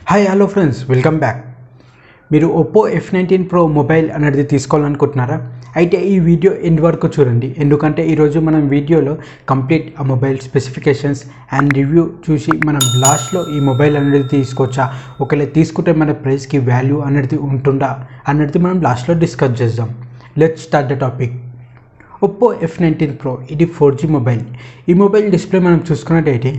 Hi hello friends, welcome back. మీరు Oppo F19 Pro mobile అనేది తీసుకోవాలనుకుంటున్నారా? అయితే ఈ వీడియో ఎండ్ వరకు చూడండి, ఎందుకంటే ఈరోజు మనం వీడియోలో కంప్లీట్ ఆ మొబైల్ స్పెసిఫికేషన్స్ అండ్ రివ్యూ చూసి మనం లాస్ట్లో ఈ మొబైల్ అనేది తీసుకోవచ్చా, ఒకవేళ తీసుకుంటే మన ప్రైస్కి వాల్యూ అనేది ఉంటుందా అనేది మనం లాస్ట్లో డిస్కస్ చేద్దాం. Let's start the topic. Oppo F19 Pro ఇది 4G మొబైల్. ఈ మొబైల్ డిస్ప్లే మనం చూసుకున్నట్టయితే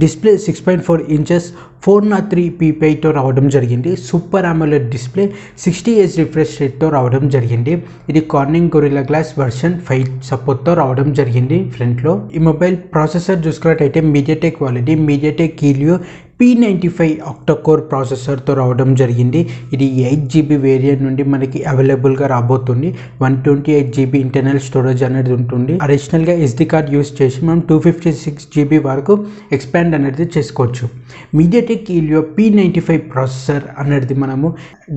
డిస్ప్లే 6.4 ఇంచెస్ 403 ppiతో రావడం జరిగింది. Super AMOLED display 60Hz refresh రేట్తో రావడం జరిగింది. ఇది కార్నింగ్ గొరిల్లా గ్లాస్ వర్షన్ 5 సపోర్ట్తో రావడం జరిగింది. ఫ్రంట్లో ఈ మొబైల్ ప్రాసెసర్ చూసుకున్నట్టయితే MediaTek quality MediaTek Helio P95 octa core ప్రాసెసర్తో రావడం జరిగింది. ఇది 8GB వేరియంట్ నుండి మనకి అవైలబుల్గా రాబోతుంది. 128GB ఇంటర్నల్ స్టోరేజ్ అనేది ఉంటుంది. అడిషనల్గా SD కార్డ్ యూస్ చేసి మనం 256GB వరకు ఎక్స్పాండ్ అనేది చేసుకోవచ్చు. మీడియాటెక్ హీలియో P95 ప్రాసెసర్ అనేది మనము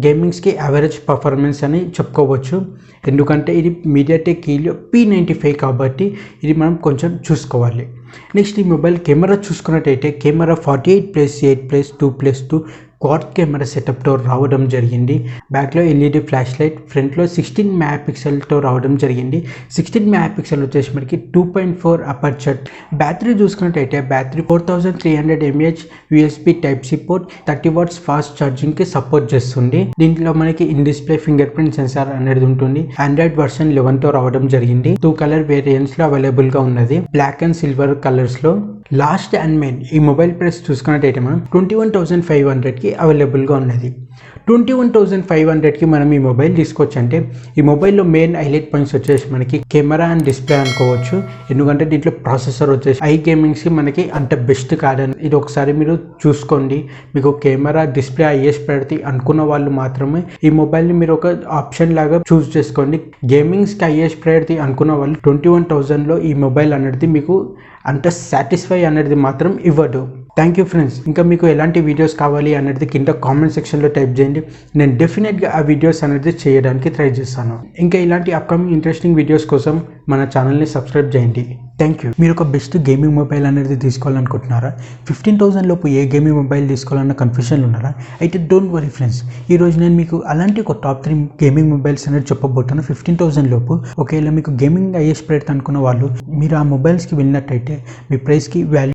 గేమింగ్స్కి యావరేజ్ పర్ఫార్మెన్స్ అని చెప్పుకోవచ్చు, ఎందుకంటే ఇది మీడియాటెక్ హీలియో P95 కాబట్టి ఇది మనం కొంచెం చూసుకోవాలి. నెక్స్ట్ ఈ మొబైల్ కెమెరా చూసుకున్నట్టయితే కెమెరా 48+8+2+2 క్వాడ్ కెమెరా సెటప్తో రావడం జరిగింది. బ్యాక్లో LED ఫ్లాష్ లైట్, ఫ్రంట్లో 16 మెగాపిక్సెల్తో రావడం జరిగింది. 16 మెగాపిక్సెల్ వచ్చేసి మనకి 2.4 అపర్చర్. బ్యాటరీ చూసుకున్నట్టయితే battery 4300 mAh USB Type-C port, 30 watts fast ఛార్జింగ్కి సపోర్ట్ చేస్తుంది. దీంట్లో మనకి in display finger print sensor అనేది ఉంటుంది. ఆండ్రాయిడ్ వర్షన్ 11తో రావడం జరిగింది. 2 కలర్ వేరియంట్స్లో అవైలబుల్గా ఉన్నది, బ్లాక్ అండ్ సిల్వర్ కలర్స్లో. లాస్ట్ అండ్ మెయిన్ ఈ మొబైల్ ప్రైస్ చూసుకున్నట్టయితే మనం 21,500కి అవైలబుల్గా ఉన్నది. 21,500కి మనం ఈ మొబైల్ తీసుకోవచ్చు. అంటే ఈ మొబైల్లో మెయిన్ హైలైట్ పాయింట్స్ వచ్చేసి మనకి కెమెరా అండ్ డిస్ప్లే అనుకోవచ్చు, ఎందుకంటే దీంట్లో ప్రాసెసర్ వచ్చేసి ఐ గేమింగ్స్కి మనకి అంత బెస్ట్ కాదని ఇది ఒకసారి మీరు చూసుకోండి. మీకు కెమెరా డిస్ప్లే ఐఎస్ పెడితే అనుకున్న వాళ్ళు మాత్రమే ఈ మొబైల్ని మీరు ఒక ఆప్షన్ లాగా చూస్ చేసుకోండి. గేమింగ్స్కి ఐఎస్ పెడితే అనుకున్న వాళ్ళు 21,000లో ఈ మొబైల్ అనేది మీకు అంత సాటిస్ఫై అనేది మాత్రం ఇవ్వదు. Thank you friends. ఇంకా మీకు ఎలాంటి వీడియోస్ కావాలి అనేది కింద కామెంట్ సెక్షన్లో టైప్ చేయండి. నేను డెఫినెట్గా ఆ వీడియోస్ అనేది చేయడానికి ట్రై చేస్తాను. ఇంకా ఇలాంటి అప్కమింగ్ ఇంట్రెస్టింగ్ వీడియోస్ కోసం మన ఛానల్ని సబ్స్క్రైబ్ చేయండి. Thank you. మీరు ఒక బెస్ట్ గేమింగ్ మొబైల్ అనేది తీసుకోవాలనుకుంటున్నారా? 15,000 లోపు ఏ గేమింగ్ మొబైల్ తీసుకోవాలన్న కన్ఫ్యూజన్లు ఉన్నారా? అయితే డోంట్ వరీ ఫ్రెండ్స్, ఈరోజు నేను మీకు అలాంటి ఒక టాప్ 3 గేమింగ్ మొబైల్స్ అనేది చెప్పబోతాను. 15,000 లోపు ఒకవేళ మీకు గేమింగ్ ఐఎస్ పెడితే అనుకున్న వాళ్ళు మీరు ఆ మొబైల్స్కి వెళ్ళినట్టయితే మీ ప్రైస్కి వాల్యూ